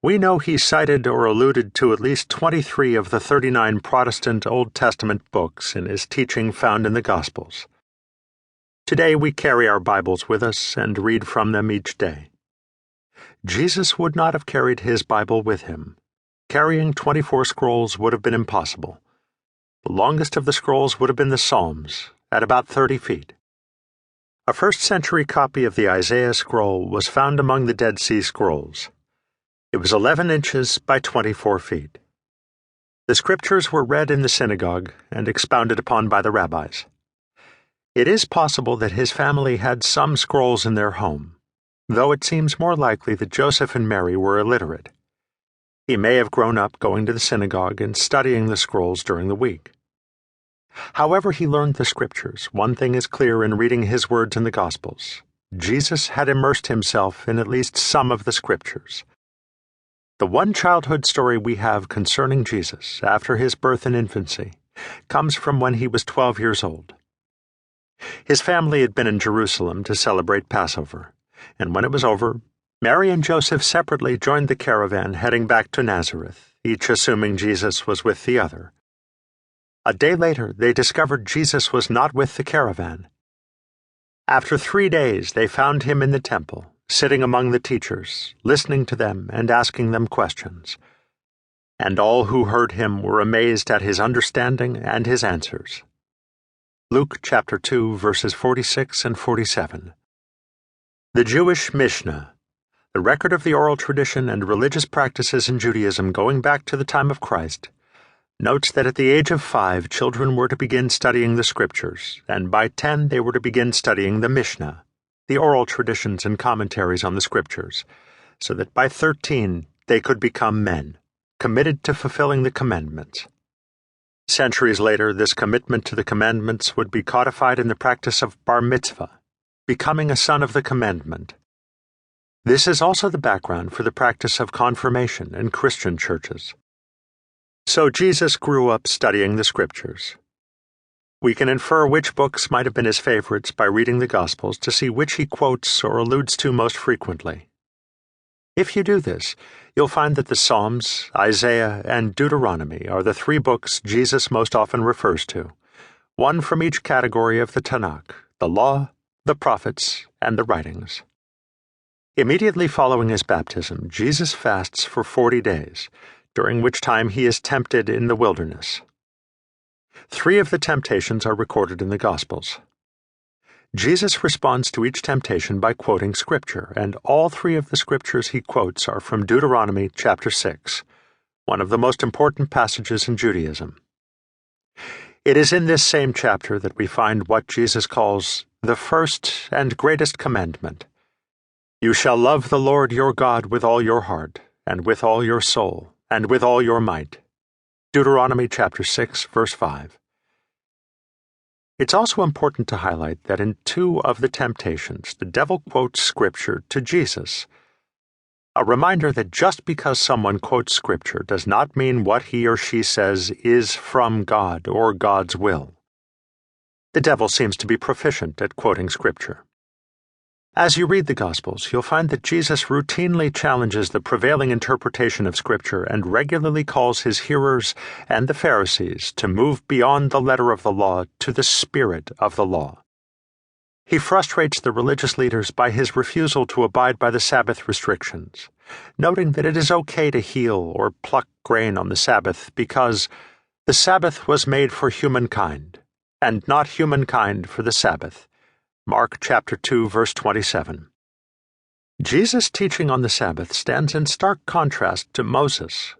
We know he cited or alluded to at least 23 of the 39 Protestant Old Testament books in his teaching found in the Gospels. Today we carry our Bibles with us and read from them each day. Jesus would not have carried his Bible with him. Carrying 24 scrolls would have been impossible. The longest of the scrolls would have been the Psalms, at about 30 feet. A first-century copy of the Isaiah scroll was found among the Dead Sea Scrolls. It was 11 inches by 24 feet. The scriptures were read in the synagogue and expounded upon by the rabbis. It is possible that his family had some scrolls in their home, though it seems more likely that Joseph and Mary were illiterate. He may have grown up going to the synagogue and studying the scrolls during the week. However he learned the scriptures, one thing is clear in reading his words in the Gospels. Jesus had immersed himself in at least some of the scriptures. The one childhood story we have concerning Jesus after his birth and infancy comes from when he was 12 years old. His family had been in Jerusalem to celebrate Passover, and when it was over, Mary and Joseph separately joined the caravan heading back to Nazareth, each assuming Jesus was with the other. A day later, they discovered Jesus was not with the caravan. After 3 days, they found him in the temple, sitting among the teachers, listening to them and asking them questions. And all who heard him were amazed at his understanding and his answers. Luke chapter 2, verses 46 and 47. The Jewish Mishnah, the record of the oral tradition and religious practices in Judaism going back to the time of Christ, notes that at the age of 5 children were to begin studying the scriptures, and by 10 they were to begin studying the Mishnah, the oral traditions and commentaries on the scriptures, so that by 13 they could become men, committed to fulfilling the commandments. Centuries later, this commitment to the commandments would be codified in the practice of bar mitzvah, becoming a son of the commandment. This is also the background for the practice of confirmation in Christian churches. So Jesus grew up studying the scriptures. We can infer which books might have been his favorites by reading the Gospels to see which he quotes or alludes to most frequently. If you do this, you'll find that the Psalms, Isaiah, and Deuteronomy are the 3 books Jesus most often refers to, one from each category of the Tanakh, the Law, the Prophets, and the Writings. Immediately following his baptism, Jesus fasts for 40 days, during which time he is tempted in the wilderness. 3 of the temptations are recorded in the Gospels. Jesus responds to each temptation by quoting Scripture, and all 3 of the Scriptures he quotes are from Deuteronomy chapter 6, one of the most important passages in Judaism. It is in this same chapter that we find what Jesus calls the first and greatest commandment. You shall love the Lord your God with all your heart, and with all your soul, and with all your might. Deuteronomy chapter 6, verse 5. It's also important to highlight that in 2 of the temptations, the devil quotes Scripture to Jesus. A reminder that just because someone quotes Scripture does not mean what he or she says is from God or God's will. The devil seems to be proficient at quoting Scripture. As you read the Gospels, you'll find that Jesus routinely challenges the prevailing interpretation of Scripture and regularly calls his hearers and the Pharisees to move beyond the letter of the law to the spirit of the law. He frustrates the religious leaders by his refusal to abide by the Sabbath restrictions, noting that it is okay to heal or pluck grain on the Sabbath because the Sabbath was made for humankind, and not humankind for the Sabbath. Mark chapter 2, verse 27. Jesus' teaching on the Sabbath stands in stark contrast to Moses,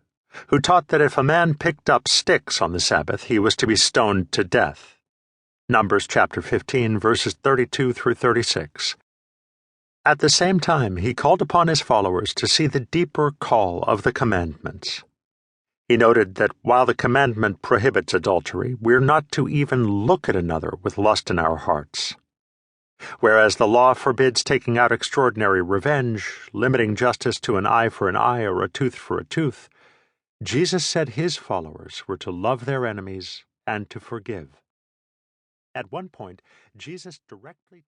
who taught that if a man picked up sticks on the Sabbath, he was to be stoned to death. Numbers chapter 15, verses 32 through 36. At the same time, he called upon his followers to see the deeper call of the commandments. He noted that while the commandment prohibits adultery, we're not to even look at another with lust in our hearts. Whereas the law forbids taking out extraordinary revenge, limiting justice to an eye for an eye or a tooth for a tooth, Jesus said his followers were to love their enemies and to forgive. At one point, Jesus directly